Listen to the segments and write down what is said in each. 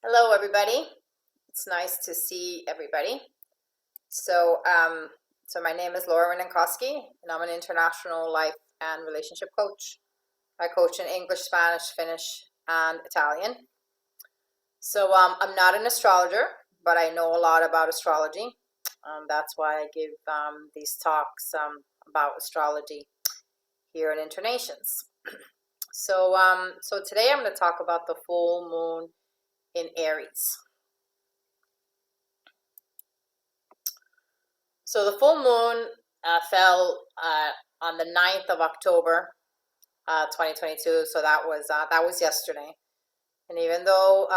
Hello, everybody. It's nice to see everybody. So, my name is Laura Winenkowski, and I'm an international life and relationship coach. I coach in English, Spanish, Finnish, and Italian. So, I'm not an astrologer, but I know a lot about astrology. That's why I give these talks about astrology here at Internations. So, today I'm going to talk about the full moon in Aries. So the full moon fell on the 9th of October, 2022. So that was yesterday. And even though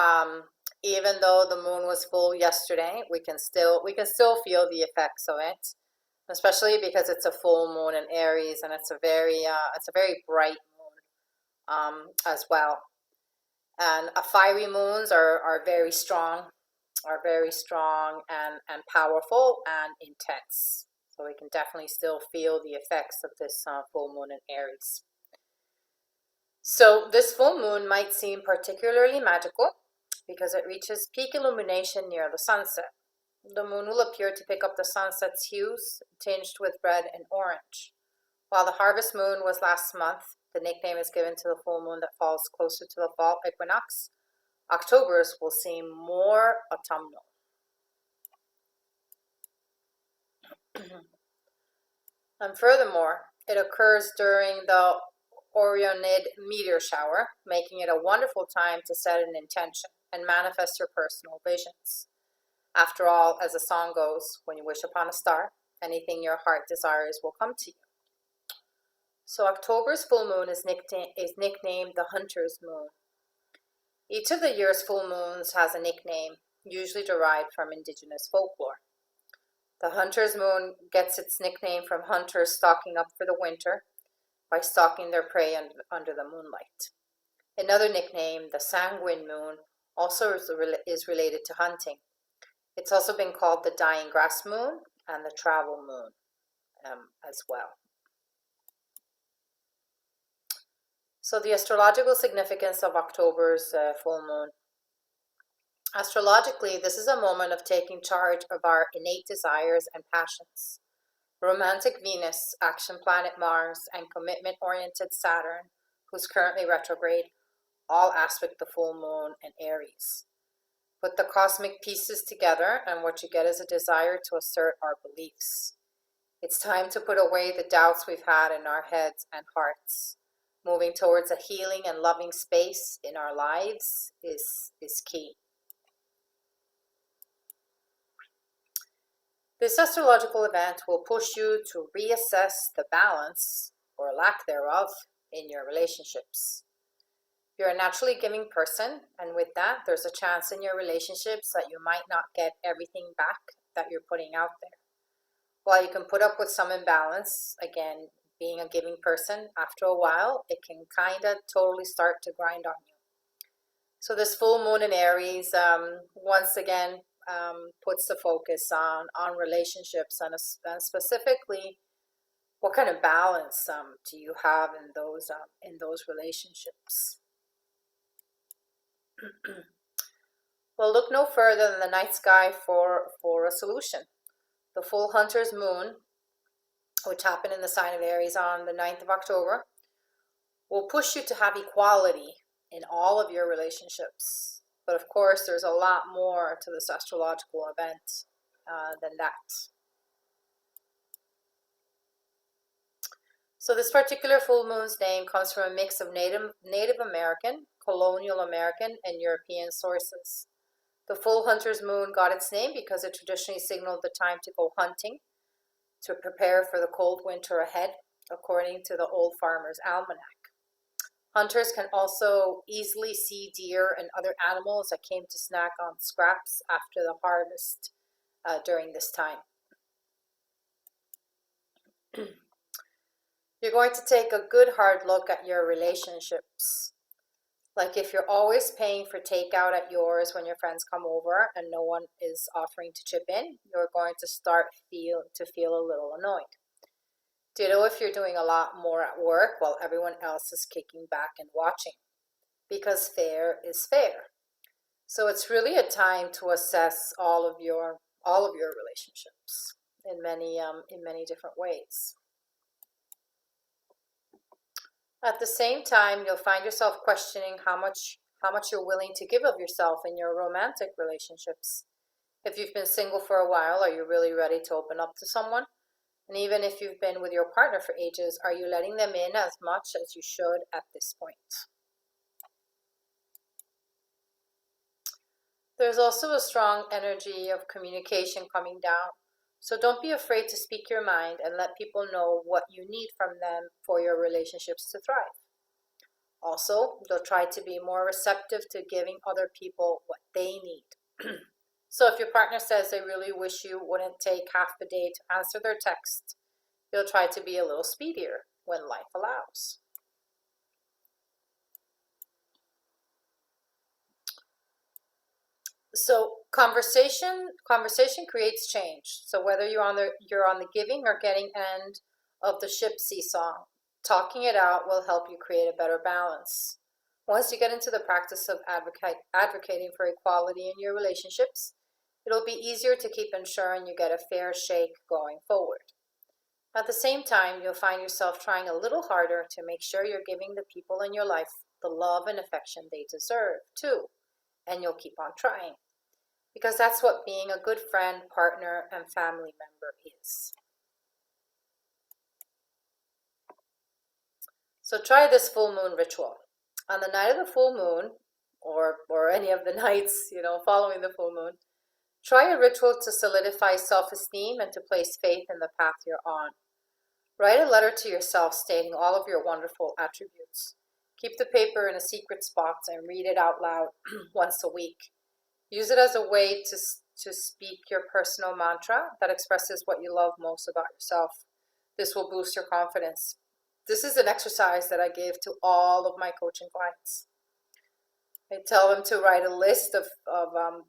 the moon was full yesterday, we can still feel the effects of it, especially because it's a full moon in Aries, and it's a very bright moon as well. And fiery moons are very strong. And powerful and intense. So we can definitely still feel the effects of this full moon in Aries. So this full moon might seem particularly magical because it reaches peak illumination near the sunset. The moon will appear to pick up the sunset's hues, tinged with red and orange. While the harvest moon was last month, the nickname is given to the full moon that falls closer to the fall equinox. October's will seem more autumnal. And furthermore, it occurs during the Orionid meteor shower, making it a wonderful time to set an intention and manifest your personal visions. After all, as the song goes, when you wish upon a star, anything your heart desires will come to you. So October's full moon is nicknamed the Hunter's Moon. Each of the year's full moons has a nickname, usually derived from indigenous folklore. The Hunter's Moon gets its nickname from hunters stalking up for the winter by stalking their prey under the moonlight. Another nickname, the Sanguine Moon, also is related to hunting. It's also been called the Dying Grass Moon and the Travel Moon as well. So the astrological significance of October's full moon. Astrologically, this is a moment of taking charge of our innate desires and passions. Romantic Venus, action planet Mars, and commitment-oriented Saturn, who's currently retrograde, all aspect the full moon in Aries. Put the cosmic pieces together, and what you get is a desire to assert our beliefs. It's time to put away the doubts we've had in our heads and hearts. Moving towards a healing and loving space in our lives is key. This astrological event will push you to reassess the balance, or lack thereof, in your relationships. You're a naturally giving person, and with that, there's a chance in your relationships that you might not get everything back that you're putting out there. While you can put up with some imbalance, again, being a giving person, after a while, it can kind of totally start to grind on you. So this full moon in Aries, once again, puts the focus on relationships and specifically what kind of balance do you have in those relationships. Well, look no further than the night sky for a solution. The full Hunter's Moon, which happened in the sign of Aries on the 9th of October, will push you to have equality in all of your relationships. But of course, there's a lot more to this astrological event than that. So this particular full moon's name comes from a mix of Native American, colonial American, and European sources. The full Hunter's Moon got its name because it traditionally signaled the time to go hunting, to prepare for the cold winter ahead, according to the Old Farmer's Almanac. Hunters can also easily see deer and other animals that came to snack on scraps after the harvest during this time. You're going to take a good hard look at your relationships. Like if you're always paying for takeout at yours when your friends come over and no one is offering to chip in, you're going to start to feel a little annoyed. Ditto if you're doing a lot more at work while everyone else is kicking back and watching, because fair is fair. So it's really a time to assess all of your relationships in many different ways. At the same time, you'll find yourself questioning how much you're willing to give of yourself in your romantic relationships. If you've been single for a while, are you really ready to open up to someone? And even if you've been with your partner for ages, are you letting them in as much as you should at this point? There's also a strong energy of communication coming down. So don't be afraid to speak your mind and let people know what you need from them for your relationships to thrive. Also, you'll try to be more receptive to giving other people what they need. So if your partner says they really wish you wouldn't take half the day to answer their text, you'll try to be a little speedier when life allows. So conversation creates change. So whether you're on the giving or getting end of the ship seesaw, talking it out will help you create a better balance. Once you get into the practice of advocating for equality in your relationships, it'll be easier to keep ensuring you get a fair shake going forward. At the same time, you'll find yourself trying a little harder to make sure you're giving the people in your life the love and affection they deserve, too. And you'll keep on trying. Because that's what being a good friend, partner, and family member is. So try this full moon ritual. On the night of the full moon, or any of the nights, following the full moon, try a ritual to solidify self-esteem and to place faith in the path you're on. Write a letter to yourself stating all of your wonderful attributes. Keep the paper in a secret spot and read it out loud once a week. Use it as a way to speak your personal mantra that expresses what you love most about yourself. This will boost your confidence. This is an exercise that I give to all of my coaching clients. I tell them to write a list of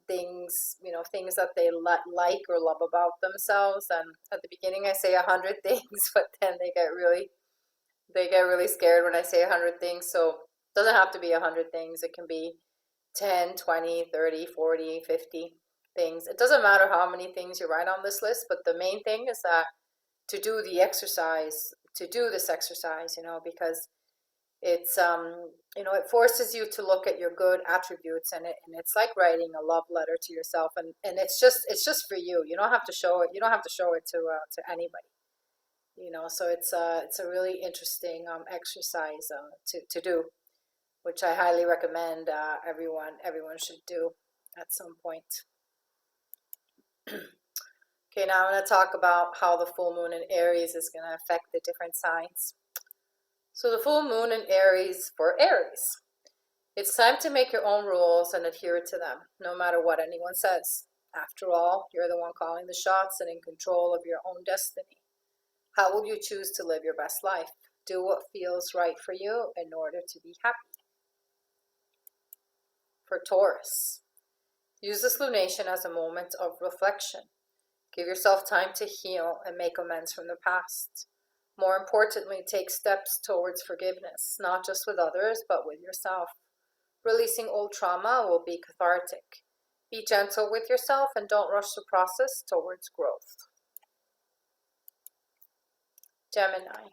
things, things that they like or love about themselves. And at the beginning, I say 100 things, but then they get really scared when I say 100 things. So it doesn't have to be 100 things. It can be 10, 20, 30, 40, 50 things. It doesn't matter how many things you write on this list, but the main thing is that to do this exercise, because it's it forces you to look at your good attributes, and it's like writing a love letter to yourself, and it's just for you. You don't have to show it. You don't have to show it to anybody. So it's a really interesting exercise to do, which I highly recommend everyone should do at some point. Okay, now I'm going to talk about how the full moon in Aries is going to affect the different signs. So the full moon in Aries for Aries. It's time to make your own rules and adhere to them, no matter what anyone says. After all, you're the one calling the shots and in control of your own destiny. How will you choose to live your best life? Do what feels right for you in order to be happy. For Taurus, use this lunation as a moment of reflection. Give yourself time to heal and make amends from the past. More importantly, take steps towards forgiveness, not just with others, but with yourself. Releasing old trauma will be cathartic. Be gentle with yourself and don't rush the process towards growth. Gemini.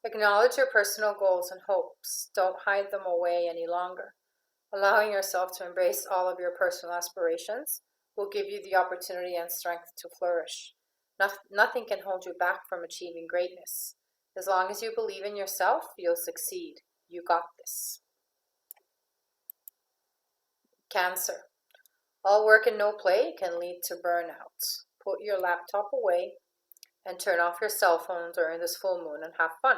Acknowledge your personal goals and hopes. Don't hide them away any longer. Allowing yourself to embrace all of your personal aspirations will give you the opportunity and strength to flourish. Nothing can hold you back from achieving greatness. As long as you believe in yourself, you'll succeed. You got this. Cancer. All work and no play can lead to burnout. Put your laptop away and turn off your cell phone during this full moon and have fun.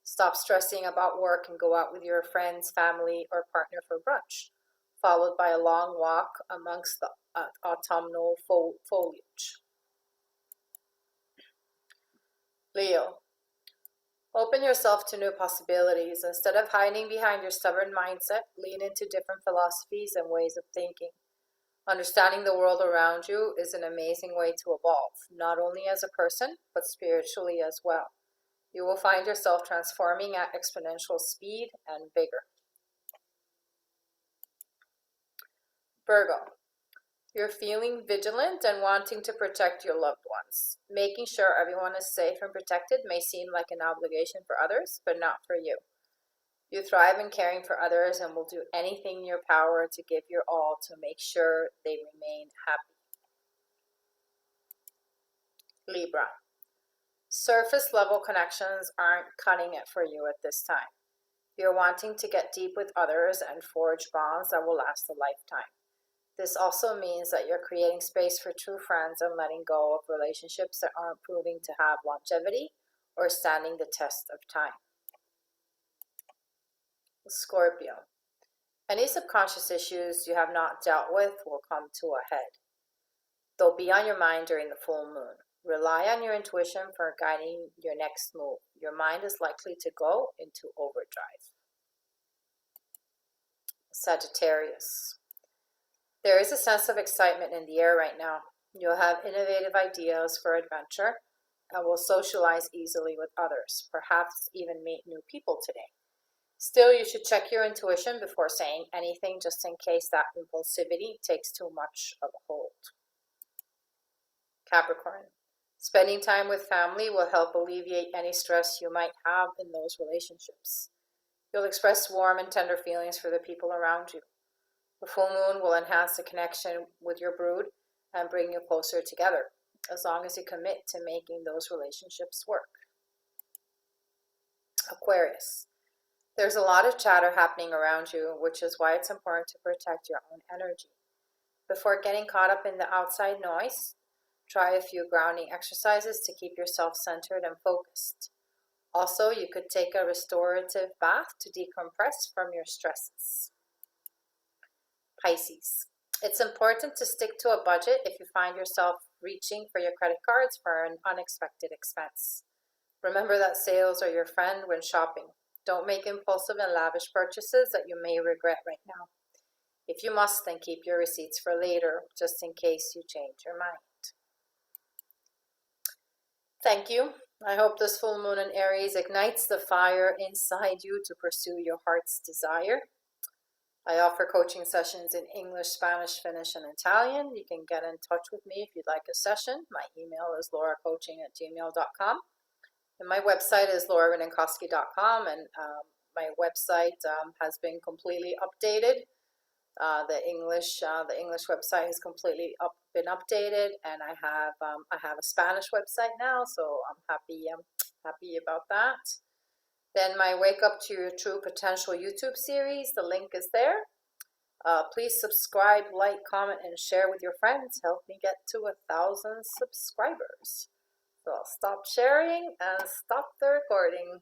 Stop stressing about work and go out with your friends, family, or partner for brunch, followed by a long walk amongst the autumnal foliage. Leo. Open yourself to new possibilities. Instead of hiding behind your stubborn mindset, lean into different philosophies and ways of thinking. Understanding the world around you is an amazing way to evolve, not only as a person, but spiritually as well. You will find yourself transforming at exponential speed and vigor. Virgo, you're feeling vigilant and wanting to protect your loved ones. Making sure everyone is safe and protected may seem like an obligation for others, but not for you. You thrive in caring for others and will do anything in your power to give your all to make sure they remain happy. Libra, surface level connections aren't cutting it for you at this time. You're wanting to get deep with others and forge bonds that will last a lifetime. This also means that you're creating space for true friends and letting go of relationships that aren't proving to have longevity or standing the test of time. Scorpio, any subconscious issues you have not dealt with will come to a head. They'll be on your mind during the full moon. Rely on your intuition for guiding your next move. Your mind is likely to go into overdrive. Sagittarius, there is a sense of excitement in the air right now. You'll have innovative ideas for adventure and will socialize easily with others, perhaps even meet new people today. Still, you should check your intuition before saying anything just in case that impulsivity takes too much of a hold. Capricorn, spending time with family will help alleviate any stress you might have in those relationships. You'll express warm and tender feelings for the people around you. The full moon will enhance the connection with your brood and bring you closer together, as long as you commit to making those relationships work. Aquarius, there's a lot of chatter happening around you, which is why it's important to protect your own energy. Before getting caught up in the outside noise, try a few grounding exercises to keep yourself centered and focused. Also, you could take a restorative bath to decompress from your stresses. Pisces, it's important to stick to a budget if you find yourself reaching for your credit cards for an unexpected expense. Remember that sales are your friend when shopping. Don't make impulsive and lavish purchases that you may regret right now. If you must, then keep your receipts for later, just in case you change your mind. Thank you. I hope this full moon in Aries ignites the fire inside you to pursue your heart's desire. I offer coaching sessions in English, Spanish, Finnish, and Italian. You can get in touch with me if you'd like a session. My email is lauracoaching@gmail.com. And my website is lauravininkoski.com, and my website has been completely updated. The English website has completely been updated, and I have a Spanish website now, so I'm happy about that. Then my Wake Up to Your True Potential YouTube series, the link is there. Please subscribe, like, comment, and share with your friends. Help me get to 1,000 subscribers. So I'll stop sharing and stop the recording.